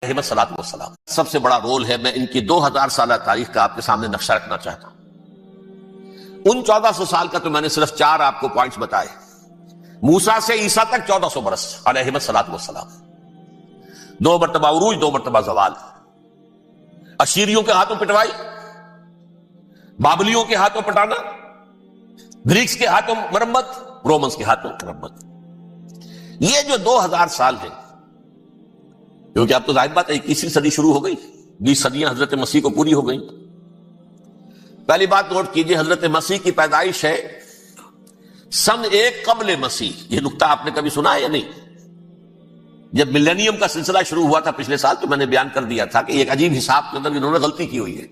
الصلاۃ والسلام سب سے بڑا رول ہے. میں ان کی 2000 سالہ تاریخ کا آپ کے سامنے نقشہ رکھنا چاہتا ہوں. ان 1400 سال کا تو میں نے صرف 4 آپ کو پوائنٹس بتائے. موسیٰ سے عیسیٰ تک 1400 برس علیہ الصلاۃ والسلام. 2 مرتبہ عروج، 2 مرتبہ زوال. اشیریوں کے ہاتھوں پٹوائی، بابلیوں کے ہاتھوں پٹانا، گریکس کے ہاتھوں مرمت، رومنس کے ہاتھوں مرمت. یہ جو 2000 سال ہیں، کیونکہ اب تو ظاہر بات ہے 21ویں صدی شروع ہو گئی، 20 صدیاں حضرت مسیح کو پوری ہو گئی. پہلی بات نوٹ کیجئے، حضرت مسیح کی پیدائش ہے سن 1 قبل مسیح. یہ نقطہ آپ نے کبھی سنا ہے یا نہیں؟ جب ملینیم کا سلسلہ شروع ہوا تھا پچھلے سال، تو میں نے بیان کر دیا تھا کہ ایک عجیب حساب کے اندر انہوں نے غلطی کی ہوئی ہے.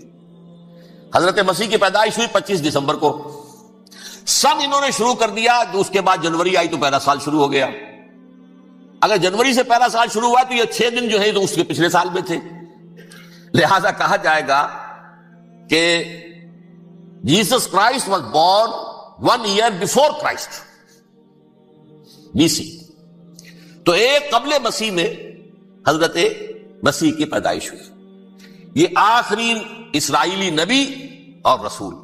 حضرت مسیح کی پیدائش ہوئی 25 دسمبر کو. سن انہوں نے شروع کر دیا، تو اس کے بعد جنوری آئی تو پہلا سال شروع ہو گیا. اگر جنوری سے پہلا سال شروع ہوا تو یہ 6 دن جو ہے تو اس کے پچھلے سال میں تھے. لہذا کہا جائے گا کہ Jesus Christ was born 1 year before Christ BC. تو 1 قبل مسیح میں حضرت مسیح کی پیدائش ہوئی. یہ آخری اسرائیلی نبی اور رسول.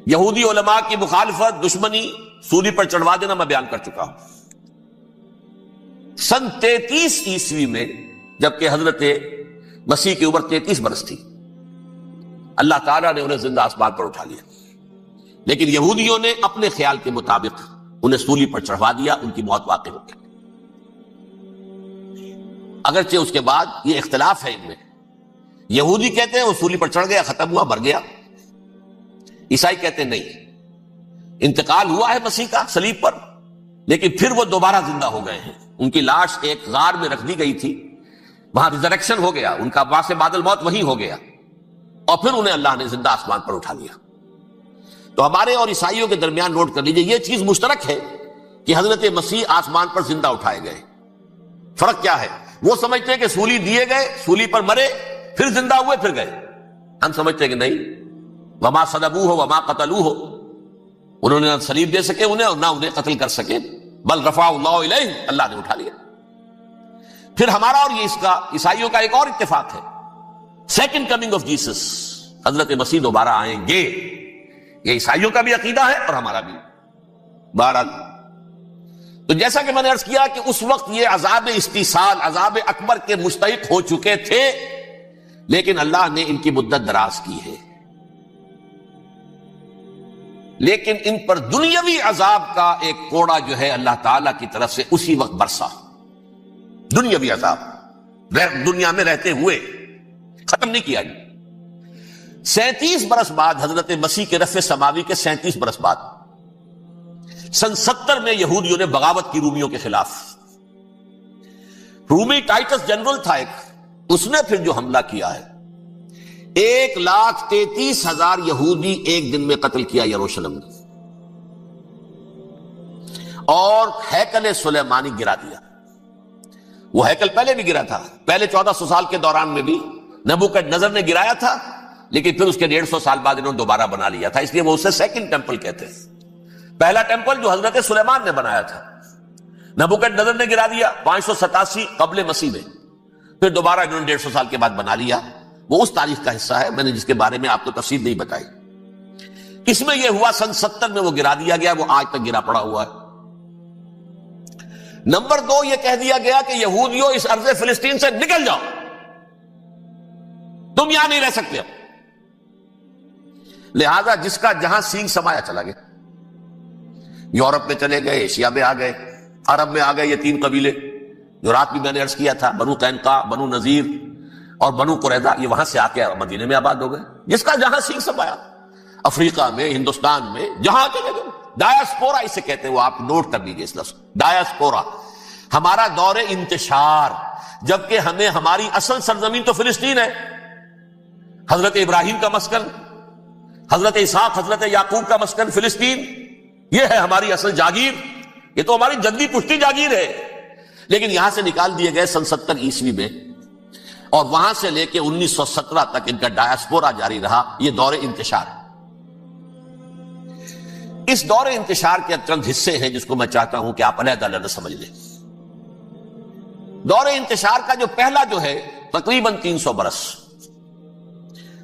یہودی علماء کی مخالفت، دشمنی، سولی پر چڑھوا دینا میں بیان کر چکا ہوں. سن 33 عیسوی میں جبکہ حضرت مسیح کی عمر 33 برس تھی، اللہ تعالیٰ نے انہیں زندہ آسمان پر اٹھا لیا. لیکن یہودیوں نے اپنے خیال کے مطابق انہیں سولی پر چڑھوا دیا، ان کی موت واقع ہو گئی. اگرچہ اس کے بعد یہ اختلاف ہے ان میں. یہودی کہتے ہیں وہ سولی پر چڑھ گیا، ختم ہوا، مر گیا. عیسائی کہتے ہیں نہیں، انتقال ہوا ہے مسیح کا صلیب پر، لیکن پھر وہ دوبارہ زندہ ہو گئے ہیں. ان کی لاش ایک غار میں رکھ دی گئی تھی، وہاں ریزریکشن ہو گیا، ان کا وہاں سے بعد الموت وہی ہو گیا، اور پھر انہیں اللہ نے زندہ آسمان پر اٹھا لیا. تو ہمارے اور عیسائیوں کے درمیان نوٹ کر لیجئے، یہ چیز مشترک ہے کہ حضرت مسیح آسمان پر زندہ اٹھائے گئے. فرق کیا ہے؟ وہ سمجھتے ہیں کہ سولی دیے گئے، سولی پر مرے، پھر زندہ ہوئے، پھر گئے. ہم سمجھتے ہیں کہ نہیں، وما صلبوہ وما قتلوہ، انہوں نے نہ صلیب دے سکے انہیں اور نہ انہیں قتل کر سکے، بل رفع اللہ الیہ، اللہ نے اٹھا لیا. پھر ہمارا اور یہ اس کا عیسائیوں کا ایک اور اتفاق ہے، سیکنڈ کمنگ آف جیسس، حضرت مسیح دوبارہ آئیں گے. یہ عیسائیوں کا بھی عقیدہ ہے اور ہمارا بھی. بہرحال تو جیسا کہ میں نے عرض کیا کہ اس وقت یہ عذاب استیصال، عذاب اکبر کے مستحق ہو چکے تھے، لیکن اللہ نے ان کی مدت دراز کی ہے. لیکن ان پر دنیاوی عذاب کا ایک کوڑا جو ہے اللہ تعالیٰ کی طرف سے اسی وقت برسا. دنیاوی عذاب دنیا میں رہتے ہوئے ختم نہیں کیا. 37 برس بعد حضرت مسیح کے رفع سماوی کے 37 برس بعد سن 70 میں یہودیوں نے بغاوت کی رومیوں کے خلاف. رومی ٹائٹس جنرل تھا ایک، اس نے پھر جو حملہ کیا ہے، 1,33,000 یہودی ایک دن میں قتل کیا یروشلم میں، اور ہیکل سلیمانی گرا دیا. وہ ہیکل پہلے بھی گرا تھا، پہلے 1400 سال کے دوران میں بھی نبوکدنضر نے گرایا تھا، لیکن پھر اس کے 150 سال بعد انہوں نے دوبارہ بنا لیا تھا، اس لیے وہ اسے سیکنڈ ٹیمپل کہتے ہیں. پہلا ٹیمپل جو حضرت سلیمان نے بنایا تھا، نبوکدنضر نے گرا دیا 587 قبل مسیح میں، پھر دوبارہ انہوں نے 150 سال کے بعد بنا لیا. وہ اس تاریخ کا حصہ ہے، میں نے جس کے بارے میں آپ کو تفصیل نہیں بتائی. اس میں یہ ہوا سن 70 میں وہ گرا دیا گیا، وہ آج تک گرا پڑا ہوا ہے. نمبر 2، یہ کہہ دیا گیا کہ یہودیوں اس ارض فلسطین سے نکل جاؤ، تم یہاں نہیں رہ سکتے. لہذا جس کا جہاں سینگ سمایا چلا گیا. یورپ میں چلے گئے، ایشیا میں آ گئے، عرب میں آ گئے. یہ 3 قبیلے جو رات بھی میں نے عرض کیا تھا، بنو قینقاع، بنو نذیر اور بنو قریظہ، یہ وہاں سے آ کے مدینے میں آباد ہو گئے. جس کا جہاں سینگ سمایا، افریقہ میں، ہندوستان میں، جہاں چلے گئے. ڈایاسپورا اسے کہتے ہیں، وہ آپ نوٹ کر لیجیے اس لفظ ڈایاسپورا. ہمارا دور انتشار، جبکہ ہمیں ہماری اصل سرزمین تو فلسطین ہے، حضرت ابراہیم کا مسکن، حضرت اسحاق، حضرت یعقوب کا مسکن فلسطین، یہ ہے ہماری اصل جاگیر، یہ تو ہماری جدی پشتی جاگیر ہے. لیکن یہاں سے نکال دیے گئے سن 70 عیسوی میں، اور وہاں سے لے کے 1917 تک ان کا ڈایاسپورا جاری رہا. یہ دور انتشار. اس دور انتشار کے چند حصے ہیں جس کو میں چاہتا ہوں کہ آپ علیحدہ علیحدہ سمجھ لیں. دور انتشار کا جو پہلا جو ہے تقریباً 300 برس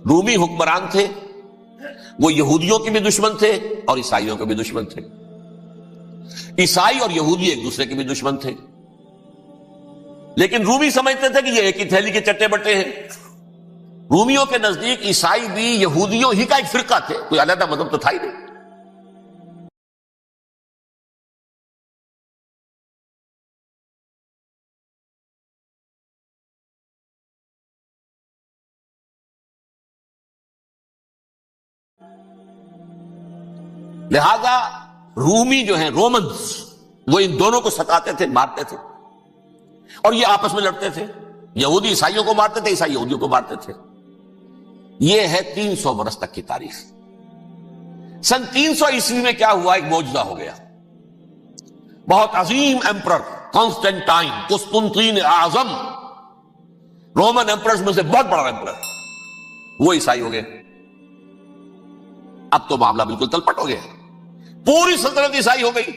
رومی حکمران تھے، وہ یہودیوں کے بھی دشمن تھے اور عیسائیوں کے بھی دشمن تھے، عیسائی اور یہودی ایک دوسرے کے بھی دشمن تھے، لیکن رومی سمجھتے تھے کہ یہ ایک ہی تھیلی کے چٹے بٹے ہیں۔ رومیوں کے نزدیک عیسائی بھی یہودیوں ہی کا ایک فرقہ تھے، کوئی علیحدہ مذہب تو تھا ہی نہیں۔ لہذا رومی جو ہیں رومنز، وہ ان دونوں کو ستاتے تھے، مارتے تھے، اور یہ آپس میں لڑتے تھے، یہودی عیسائیوں کو مارتے تھے، عیسائی یہودیوں کو مارتے تھے۔ یہ ہے 300 برس تک کی تاریخ۔ سن 300 عیسوی میں کیا ہوا؟ ایک معجزہ ہو گیا۔ بہت عظیم ایمپرر کانسٹینٹائن، قسطنطین اعظم، رومن ایمپررز میں سے بہت بڑا ایمپرر، وہ عیسائی ہو گئے۔ اب تو معاملہ بالکل تلپٹ ہو گیا، پوری سلطنت عیسائی ہو گئی۔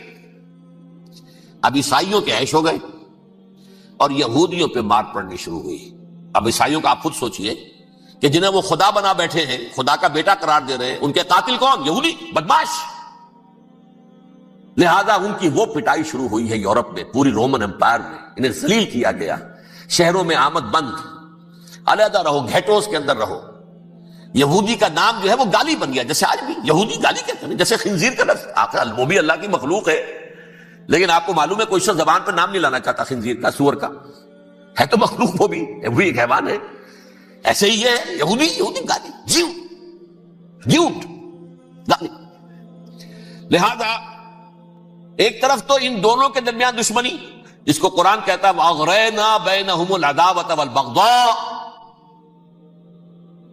اب عیسائیوں کے عیش ہو گئے اور یہودیوں پہ مار پڑنی شروع ہوئی۔ اب عیسائیوں کا آپ خود سوچئے کہ جنہیں وہ خدا بنا بیٹھے ہیں، خدا کا بیٹا قرار دے رہے ہیں، ان کے قاتل کون؟ یہودی بدماش۔ لہذا ان کی وہ پٹائی شروع ہوئی ہے یورپ میں، پوری رومن امپائر میں، انہیں ذلیل کیا گیا، شہروں میں آمد بند، علیحدہ رہو، گھیٹوز کے اندر رہو۔ یہودی کا نام جو ہے وہ گالی بن گیا، جیسے آج بھی یہودی گالی کہتے ہیں، جیسے خنزیر کا لفظ، آخر وہ بھی اللہ کی مخلوق ہے، لیکن آپ کو معلوم ہے کوئی شخص زبان پر نام نہیں لانا چاہتا خنزیر کا، سور کا، ہے تو مخلوق وہ بھی ایک حیوان ہے۔ ایسے ہی ہے یہودی گالی، جیوٹ گالی۔ لہذا ایک طرف تو ان دونوں کے درمیان دشمنی، جس کو قرآن کہتا ہے وَأَغْرَيْنَا بَيْنَهُمُ الْعَدَاوَةَ وَالْبَغْضَاءَ،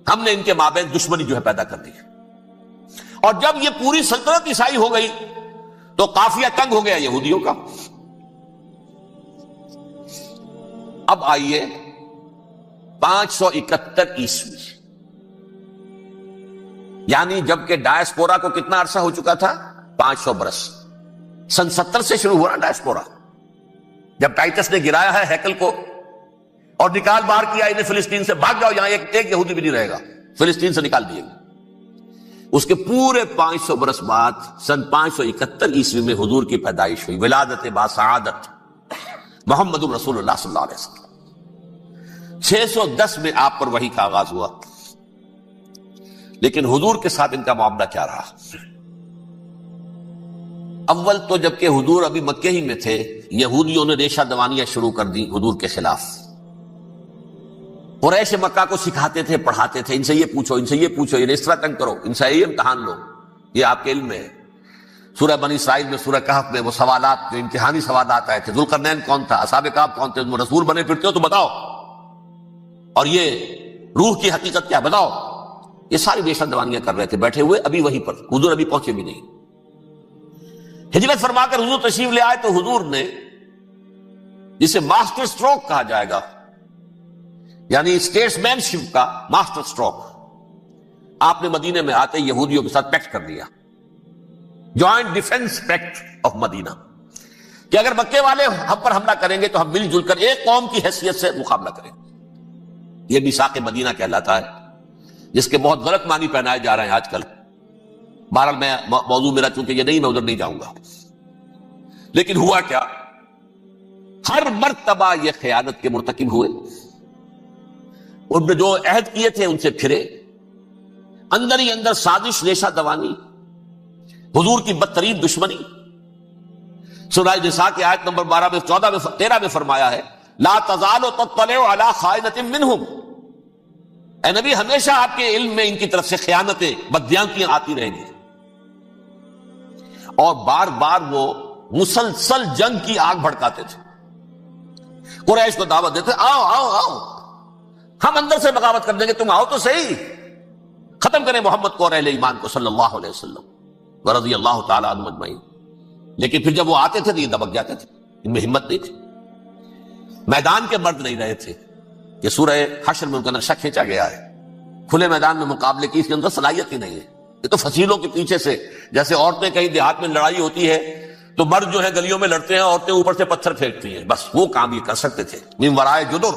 ہم نے ان کے مابین دشمنی جو ہے پیدا کر دی۔ اور جب یہ پوری سلطنت عیسائی ہو گئی تو قافیہ تنگ ہو گیا یہودیوں کا۔ اب آئیے 571 عیسوی، یعنی جب کہ ڈائسپورا کو کتنا عرصہ ہو چکا تھا؟ 500 برس۔ سن 70 سے شروع ہوا نا ڈائسپورا، جب ٹائٹس نے گرایا ہے ہیکل کو اور نکال باہر کیا انہیں فلسطین سے، بھاگ جاؤ، یہاں ایک یہودی بھی نہیں رہے گا، فلسطین سے نکال دیے گئے۔ اس کے پورے 500 برس بعد سن 571 عیسوی میں حضور کی پیدائش ہوئی، ولادت باسعادت محمد رسول اللہ صلی اللہ علیہ وسلم۔ 610 میں آپ پر وحی کا آغاز ہوا، لیکن حضور کے ساتھ ان کا معاملہ کیا رہا؟ اول تو جبکہ حضور ابھی مکے ہی میں تھے، یہودیوں نے ریشہ دوانیاں شروع کر دی حضور کے خلاف۔ قریش مکہ کو سکھاتے تھے، پڑھاتے تھے، ان سے یہ پوچھو، ان سے یہ پوچھو، انہیں اس طرح تنگ کرو، ان سے یہ امتحان لو، یہ آپ کے علم میں ہے۔ سورہ بنی اسرائیل میں، سورہ کہف میں وہ سوالات، جو امتحانی سوالات آئے تھے، ذوالقرنین کون تھا، اصحاب کہف کون تھے، تم رسول بنے پھرتے ہو تو بتاؤ، اور یہ روح کی حقیقت کیا بتاؤ۔ یہ ساری ریشہ دوانیاں کر رہے تھے بیٹھے ہوئے، ابھی وہیں پر حضور ابھی پہنچے بھی نہیں۔ ہجرت فرما کر حضور تشریف لے آئے تو حضور نے، جسے ماسٹر سٹروک کہا جائے گا، یعنی اسٹیٹس مین شپ کا ماسٹر سٹروک، آپ نے مدینے میں آتے یہودیوں کے ساتھ پیکٹ کر دیا، جوائنٹ ڈیفنس پیکٹ آف مدینہ، کہ اگر مکے والے ہم پر حملہ کریں گے تو ہم مل جل کر ایک قوم کی حیثیت سے مقابلہ کریں گے۔ یہ میثاق مدینہ کہلاتا ہے، جس کے بہت غلط معنی پہنائے جا رہے ہیں آج کل۔ بہرحال میں موضوع میرا چونکہ یہ نہیں، میں ادھر نہیں جاؤں گا، لیکن ہوا کیا؟ ہر مرتبہ یہ خیانت کے مرتکب ہوئے، ان نے جو عہد کیے تھے ان سے پھرے، اندر ہی اندر سازش، ریشہ دوانی، حضور کی بدترین دشمنی۔ سورہ نساء کی آیت نمبر 12 میں، 14 میں، 13 میں فرمایا ہے لا تزال تطلع علی خائنۃ منہم، اے نبی ہمیشہ آپ کے علم میں ان کی طرف سے خیانتیں، بددیانتیاں آتی رہیں گی، اور بار بار وہ مسلسل جنگ کی آگ بھڑکاتے تھے، قریش کو دعوت دیتے، آؤ آؤ آؤ ہم اندر سے بغاوت کر دیں گے، تم آؤ تو صحیح، ختم کریں محمد کو اور اہل ایمان کو صلی اللہ علیہ وسلم ورضی اللہ تعالی عنہم اجمعین۔ لیکن پھر جب وہ آتے تھے تو یہ دبک جاتے تھے، ان میں ہمت نہیں تھی، میدان کے مرد نہیں رہے تھے۔ یہ سورہ حشر میں ان کا نقشہ کھینچا گیا ہے، کھلے میدان میں مقابلے کی اس کے اندر صلاحیت ہی نہیں ہے، یہ تو فصیلوں کے پیچھے سے، جیسے عورتیں کہیں دیہات میں لڑائی ہوتی ہے تو مرد جو ہے گلیوں میں لڑتے ہیں، عورتیں اوپر سے پتھر پھینکتی ہیں، بس وہ کام یہ کر سکتے تھے من ورائے جدر،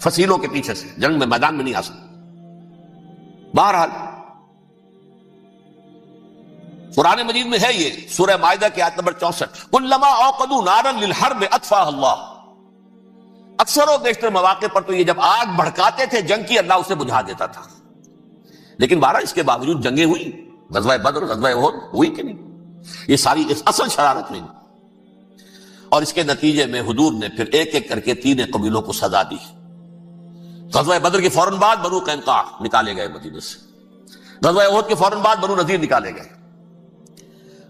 فصیلوں کے پیچھے سے، جنگ میں میدان میں نہیں آ سکتے۔ بہرحال قرآن مجید میں ہے یہ، سورہ مائدہ کی آیت نمبر 64، کلما اوقدوا نارا للحرب اطفاها اللہ۔ اکثر و بیشتر مواقع پر تو یہ جب آگ بھڑکاتے تھے جنگ کی، اللہ اسے بجھا دیتا تھا۔ لیکن بہرحال اس کے باوجود جنگیں ہوئی، غزوہ بدر، غزوہ احد ہوئی کہ نہیں؟ یہ ساری اصل شرارت ہوئی، اور اس کے نتیجے میں حضور نے پھر ایک ایک کر کے 3 قبیلوں کو سزا دی۔ غزوہ بدر کے فوراً بعد بنو قینقاع نکالے گئے مدینے سے، غزوہ احد کے فوراً بعد بنو نذیر نکالے گئے،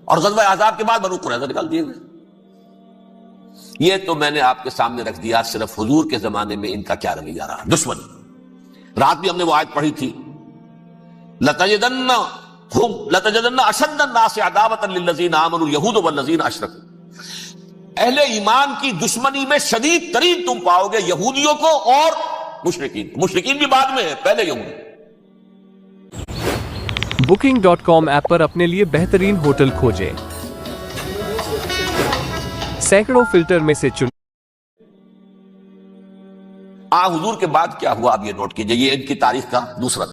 اور غزوہ احزاب کے بعد بنو قریظہ نکال دیے گئے۔ یہ تو میں نے آپ کے سامنے رکھ دیا صرف حضور کے زمانے میں ان کا کیا رویہ رہا، دشمنی۔ رات بھی ہم نے وہ آیت پڑھی تھی، لَتَجِدَنَّ أَشَدَّ النَّاسِ عَدَاوَةً لِلَّذِينَ آمَنُوا الْيَهُودُ وَالَّذِينَ أَشْرَكُوا، اہل ایمان کی دشمنی میں شدید ترین تم پاؤ گے یہودیوں کو اور مشرکین، مشرکین بھی بعد میں ہے، پہلے یہودی۔ Booking.com ایپ پر اپنے لیے بہترین ہوٹل کھوجیں، سینکڑوں فلٹر میں سے چن۔ حضور کے بعد کیا ہوا اب یہ نوٹ کیجئے، یہ ان کی تاریخ کا دوسرا